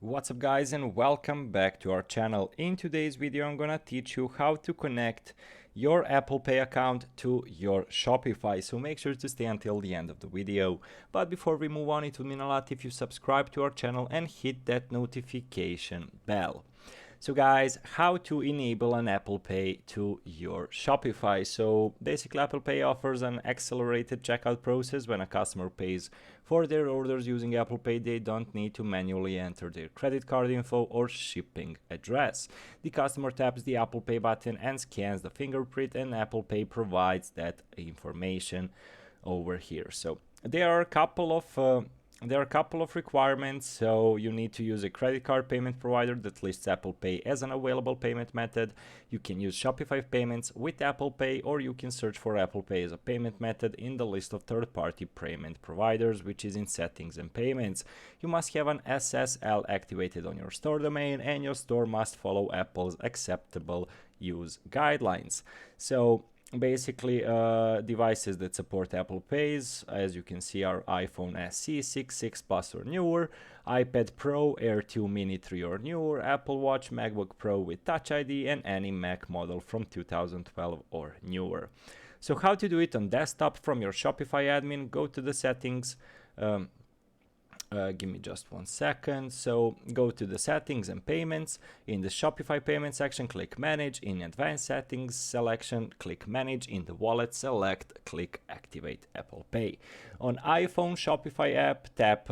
What's up guys, and welcome back to our channel. In today's video I'm gonna teach you how to connect your Apple Pay account to your Shopify, so make sure to stay until the end of the video. But before we move on, it would mean a lot if you subscribe to our channel and hit that notification bell. So guys, how to enable an Apple Pay to your Shopify. So basically Apple Pay offers an accelerated checkout process. When a customer pays for their orders using Apple Pay, they don't need to manually enter their credit card info or shipping address. The customer taps the Apple Pay button and scans the fingerprint, and Apple Pay provides that information over here. So there are a couple of requirements. So you need to use a credit card payment provider that lists Apple Pay as an available payment method. You can use Shopify payments with Apple Pay, or you can search for Apple Pay as a payment method in the list of third-party payment providers, which is in settings and payments. You must have an SSL activated on your store domain, and your store must follow Apple's acceptable use guidelines. So basically, devices that support Apple Pays, as you can see, are iPhone SE 6, 6 Plus or newer, iPad Pro, Air 2 Mini 3 or newer, Apple Watch, MacBook Pro with Touch ID, and any Mac model from 2012 or newer. So how to do it on desktop from your Shopify admin? Go to the settings. Give me just 1 second. So go to the settings and payments. In the Shopify payment section, click manage. In advanced settings selection, click manage. In the wallet, click activate Apple Pay. On iPhone Shopify app, tap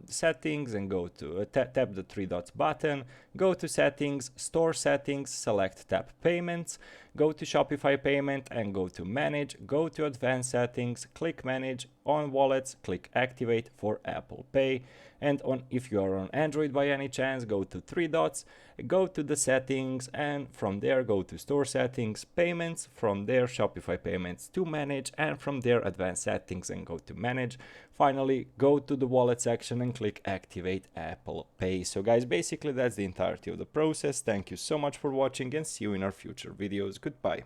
settings and go to tap the 3 dots button. Go to settings, store settings, select tap payments. Go to Shopify payment and go to manage. Go to advanced settings, click manage. On wallets, click activate for Apple Pay. And if you are on Android by any chance, go to 3 dots, go to the settings, and from there go to store settings, payments, from there Shopify payments to manage, and from there advanced settings and go to manage. Finally, go to the wallet section and click activate Apple Pay. So guys, basically that's the entirety of the process. Thank you so much for watching, and see you in our future videos. Goodbye.